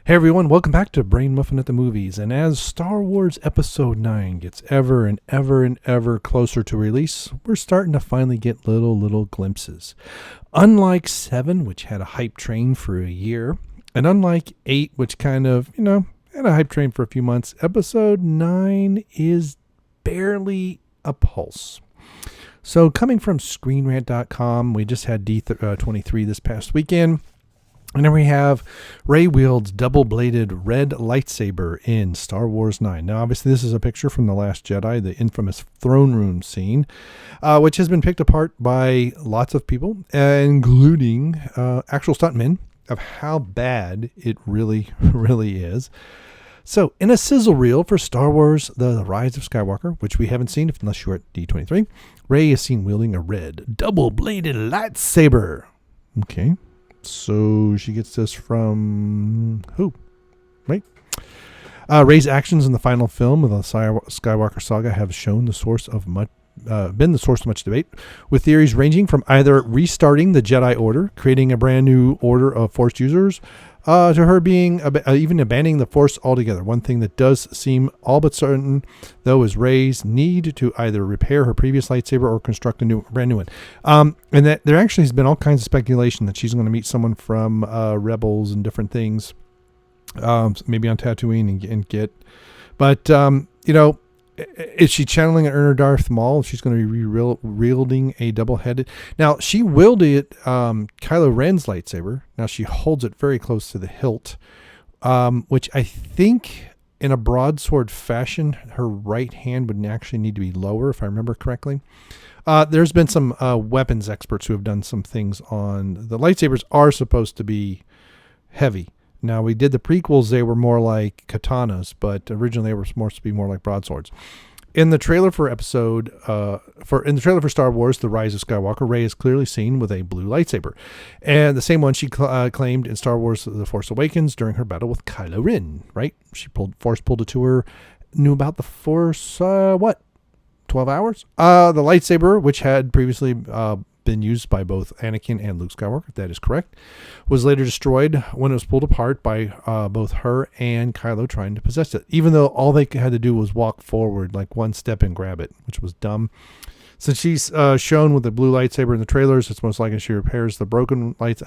Hey everyone, welcome back to Brain Muffin at the Movies. And as Star Wars Episode 9 gets ever and ever closer to release, we're starting to finally get little glimpses. Unlike 7, which had a hype train for a year, and unlike 8, which kind of, had a hype train for a few months, Episode 9 is barely a pulse. So coming from ScreenRant.com, we just had D23 this past weekend. And then we have Rey wields double-bladed red lightsaber in Star Wars 9. Now, obviously, this is a picture from The Last Jedi, the infamous throne room scene, which has been picked apart by lots of people, including actual stuntmen, of how bad it really is. So, in a sizzle reel for Star Wars The Rise of Skywalker, which we haven't seen unless you're at D23, Rey is seen wielding a red double-bladed lightsaber. Okay. So she gets this from who? Right? Rey's actions in the final film of the Skywalker saga have shown the source of been the source of much debate, with theories ranging from either restarting the Jedi Order, creating a brand new order of Force users, to her being even abandoning the Force altogether. One thing that does seem all but certain, though, is Rey's need to either repair her previous lightsaber or construct a brand new one. And that there actually has been all kinds of speculation that she's going to meet someone from Rebels and different things, maybe on Tatooine and get. But is she channeling an inner Darth Maul? She's going to be wielding a double-headed. Now, she wielded Kylo Ren's lightsaber. Now, she holds it very close to the hilt, which I think in a broadsword fashion, her right hand would actually need to be lower, if I remember correctly. There's been some weapons experts who have done some things on the lightsabers are supposed to be heavy. Now, we did the prequels, they were more like katanas, but originally they were supposed to be more like broadswords. In the trailer for Star Wars The Rise of Skywalker, Rey is clearly seen with a blue lightsaber, and the same one she claimed in Star Wars The Force Awakens during her battle with Kylo Ren, right? She pulled it to her, knew about the Force, 12 hours? The lightsaber, which had previously been used by both Anakin and Luke Skywalker, that is correct, was later destroyed when it was pulled apart by both her and Kylo trying to possess it, even though all they had to do was walk forward like one step and grab it, which was dumb. Since she's shown with the blue lightsaber in the trailers, it's most likely she repairs the broken lights.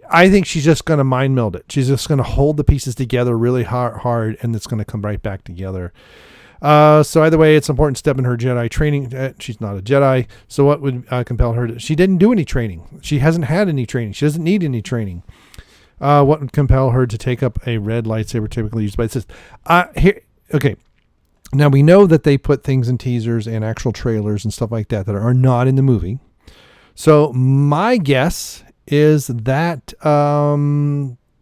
I think she's just going to mind meld it. She's just going to hold the pieces together really hard, and it's going to come right back together. So either way, it's an important step in her Jedi training. She's not a Jedi. So what would compel her she didn't do any training. She hasn't had any training. She doesn't need any training. What would compel her to take up a red lightsaber typically used by the Sith? Okay. Now we know that they put things in teasers and actual trailers and stuff like that are not in the movie. So my guess is that,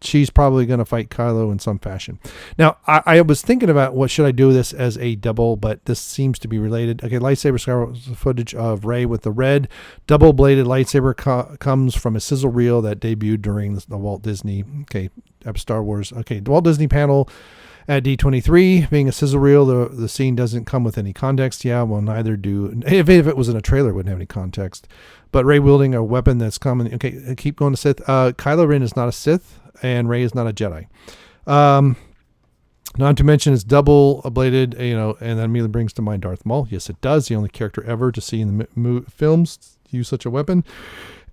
she's probably going to fight Kylo in some fashion. Now, I was thinking about what should I do this as a double, but this seems to be related. Okay, lightsaber footage of Rey with the red double-bladed lightsaber comes from a sizzle reel that debuted during the Walt Disney, Star Wars. Okay, the Walt Disney panel at D23, being a sizzle reel, the scene doesn't come with any context. Yeah, well, neither do. If it was in a trailer, it wouldn't have any context. But Rey wielding a weapon that's common. Okay, keep going to Sith. Kylo Ren is not a Sith, and Rey is not a Jedi. Not to mention it's double-bladed, and that immediately brings to mind Darth Maul. Yes, it does. The only character ever to see in the films use such a weapon.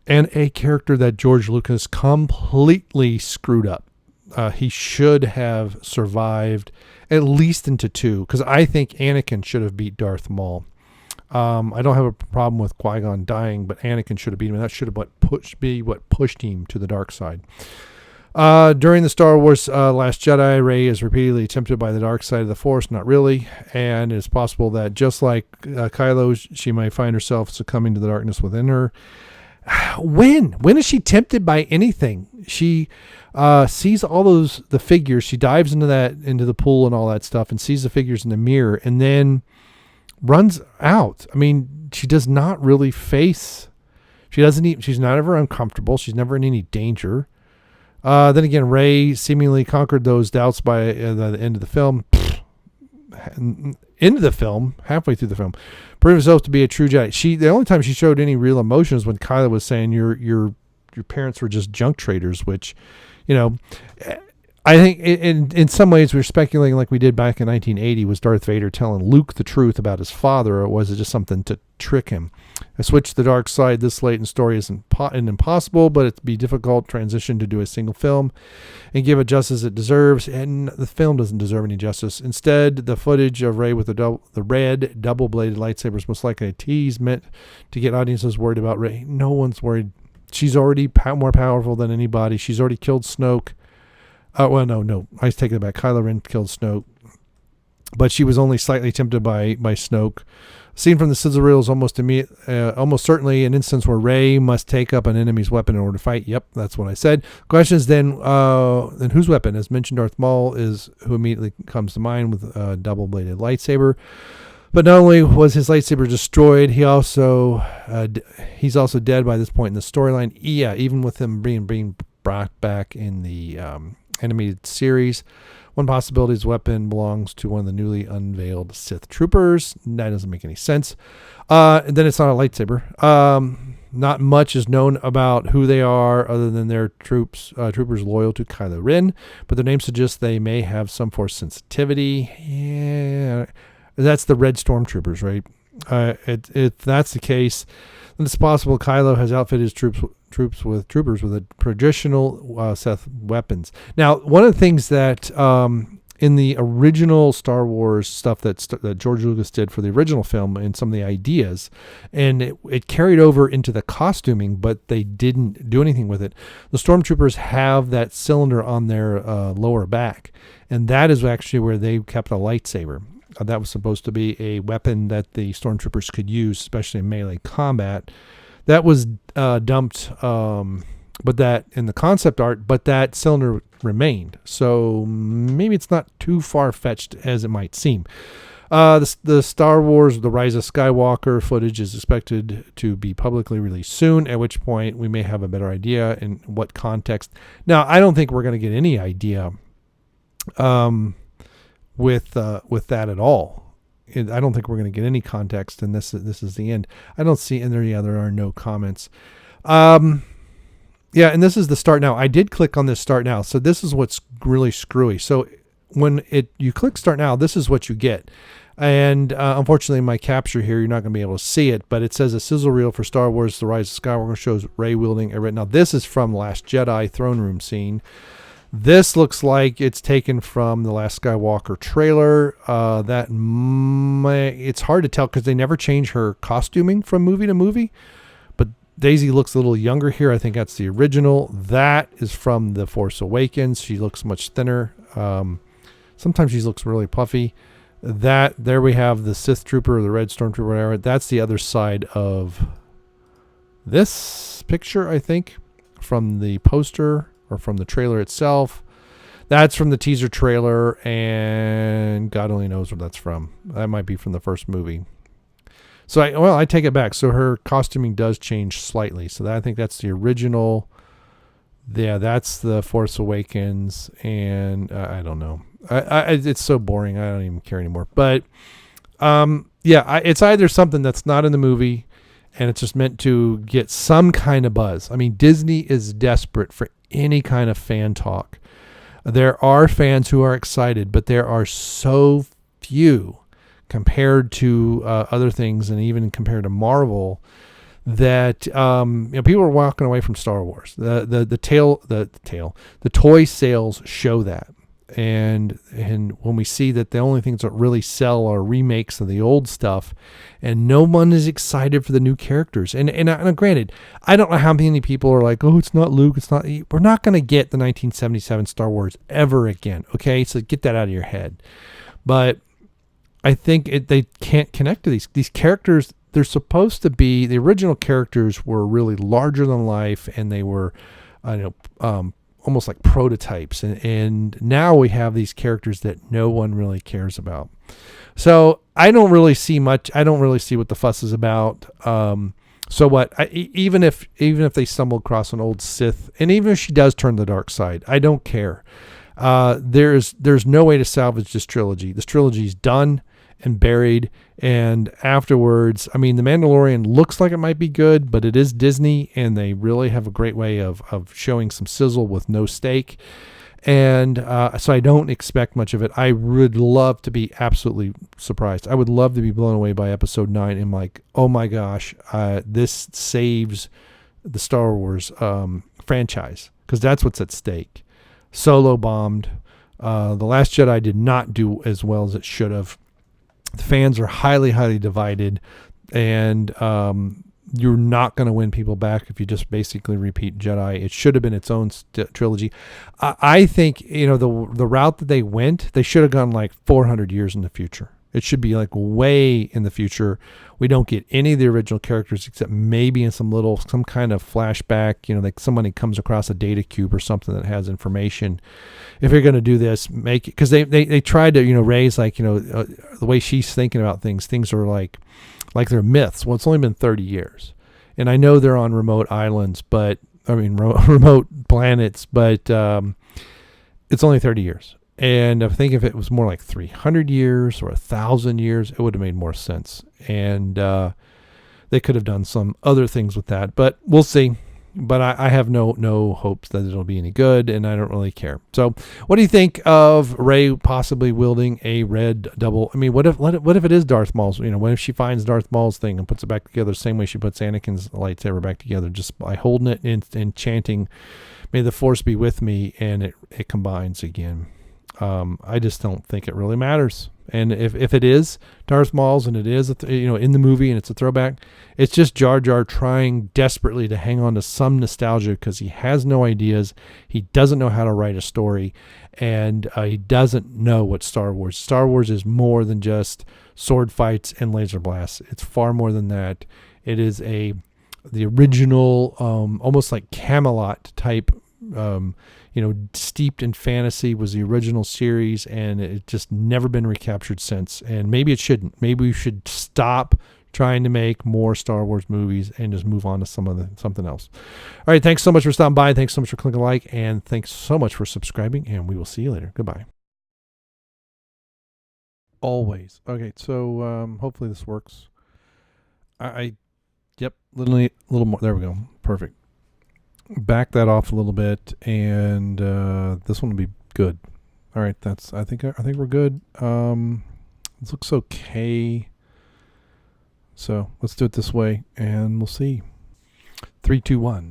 And a character that George Lucas completely screwed up. He should have survived at least into 2, because I think Anakin should have beat Darth Maul. I don't have a problem with Qui-Gon dying, but Anakin should have beat him, and that should have what pushed him to the dark side. During the Star Wars Last Jedi, Rey is repeatedly tempted by the dark side of the Force, not really, and it's possible that just like Kylo, she might find herself succumbing to the darkness within her. When is she tempted by anything? She sees all the figures. She dives into the pool and all that stuff, and sees the figures in the mirror, and then runs out. I mean, she does not really face. She's not ever uncomfortable. She's never in any danger. Then again, Rey seemingly conquered those doubts by the end of the film. Halfway through the film, proved herself to be a true Jedi. The only time she showed any real emotion was when Kylo was saying your parents were just junk traders, which, I think in some ways we're speculating like we did back in 1980. Was Darth Vader telling Luke the truth about his father, or was it just something to trick him? A switch to the dark side this late in story isn't impossible, but it'd be difficult transition to do a single film and give it justice it deserves. And the film doesn't deserve any justice. Instead, the footage of Rey with the red double-bladed lightsaber is most likely a tease meant to get audiences worried about Rey. No one's worried. She's already more powerful than anybody. She's already killed Snoke. No. I take it back. Kylo Ren killed Snoke, but she was only slightly tempted by Snoke. Seen from the sizzle reel is almost certainly an instance where Rey must take up an enemy's weapon in order to fight. Yep, that's what I said. Question is then whose weapon? As mentioned, Darth Maul is who immediately comes to mind with a double-bladed lightsaber. But not only was his lightsaber destroyed, he's also dead by this point in the storyline. Yeah, even with him being brought back in the animated series. One possibility is weapon belongs to one of the newly unveiled Sith troopers. That doesn't make any sense. And then it's not a lightsaber. Not much is known about who they are other than they're troopers loyal to Kylo Ren, but their name suggests they may have some force sensitivity. Yeah, that's the red stormtroopers, right? If that's the case, then it's possible Kylo has outfitted his troopers with a traditional Sith weapons. Now, one of the things that in the original Star Wars stuff that George Lucas did for the original film and some of the ideas, and it carried over into the costuming, but they didn't do anything with it. The stormtroopers have that cylinder on their lower back, and that is actually where they kept a lightsaber. That was supposed to be a weapon that the stormtroopers could use, especially in melee combat. That was dumped, but that in the concept art, but that cylinder remained. So maybe it's not too far-fetched as it might seem. The Star Wars, the Rise of Skywalker footage is expected to be publicly released soon, at which point we may have a better idea in what context. Now, I don't think we're going to get any idea with that at all. I don't think we're going to get any context, and this is the end. I don't see, and there are no comments. Yeah, and this is the start now. I did click on this start now, so this is what's really screwy. So when you click start now, this is what you get. And unfortunately, my capture here, you're not going to be able to see it, but it says a sizzle reel for Star Wars: The Rise of Skywalker shows Rey wielding a red. Now, this is from Last Jedi throne room scene. This looks like it's taken from the Last Skywalker trailer. It's hard to tell because they never change her costuming from movie to movie. But Daisy looks a little younger here. I think that's the original. That is from The Force Awakens. She looks much thinner. Sometimes she looks really puffy. There we have the Sith Trooper or the Red Stormtrooper, whatever. That's the other side of this picture, I think, from the poster. Or from the trailer itself. That's from the teaser trailer, and God only knows where that's from. That might be from the first movie. So I take it back. So her costuming does change slightly. So I think that's the original. Yeah, that's the Force Awakens, and I don't know. It's so boring. I don't even care anymore. But it's either something that's not in the movie, and it's just meant to get some kind of buzz. I mean, Disney is desperate for any kind of fan talk. There are fans who are excited, but there are so few compared to other things, and even compared to Marvel, that people are walking away from Star Wars. The toy sales show that. And when we see that the only things that really sell are remakes of the old stuff, and no one is excited for the new characters. And granted, I don't know how many people are like, oh, it's not Luke, it's not. We're not going to get the 1977 Star Wars ever again. Okay, so get that out of your head. But I think they can't connect to these characters. They're supposed to be, the original characters were really larger than life, and they were, almost like prototypes, and now we have these characters that no one really cares about. So I don't really see much. I don't really see what the fuss is about. So what? Even if they stumble across an old Sith, and even if she does turn the dark side, I don't care. There's no way to salvage this trilogy. This trilogy is done and buried, and afterwards, I mean, The Mandalorian looks like it might be good, but it is Disney, and they really have a great way of showing some sizzle with no steak. And so I don't expect much of it. I would love to be absolutely surprised. I would love to be blown away by episode 9 and like, oh my gosh, this saves the Star Wars franchise, because that's what's at stake. Solo bombed. The Last Jedi did not do as well as it should have. The fans are highly, highly divided, and you're not going to win people back if you just basically repeat Jedi. It should have been its own trilogy. I think, the route that they went, they should have gone like 400 years in the future. It should be like way in the future. We don't get any of the original characters except maybe in some kind of flashback, like somebody comes across a data cube or something that has information. If you're going to do this, make it, because they tried to, Rey's like, the way she's thinking about things are like they're myths. Well, it's only been 30 years. And I know they're on remote islands, remote planets, but it's only 30 years. And I think if it was more like 300 years or 1,000 years, it would have made more sense. And they could have done some other things with that, but we'll see. But I have no hopes that it'll be any good, and I don't really care. So what do you think of Rey possibly wielding a red double? I mean, what if it is Darth Maul's? What if she finds Darth Maul's thing and puts it back together the same way she puts Anakin's lightsaber back together, just by holding it and chanting, "May the Force be with me," and it combines again. I just don't think it really matters. And if it is Darth Maul's and it is in the movie and it's a throwback, it's just Jar Jar trying desperately to hang on to some nostalgia, because he has no ideas. He doesn't know how to write a story, and he doesn't know what Star Wars. Star Wars is more than just sword fights and laser blasts. It's far more than that. It is the original, almost like Camelot type. Steeped in fantasy was the original series, and it's just never been recaptured since. And maybe it shouldn't. Maybe we should stop trying to make more Star Wars movies and just move on to something else. All right, thanks so much for stopping by. Thanks so much for clicking like, and thanks so much for subscribing, and we will see you later. Goodbye. Always. Okay, so hopefully this works. Yep, little more. There we go. Perfect. Back that off a little bit, and this one will be good. All right, I think we're good. This looks okay. So let's do it this way, and we'll see. 3, 2, 1.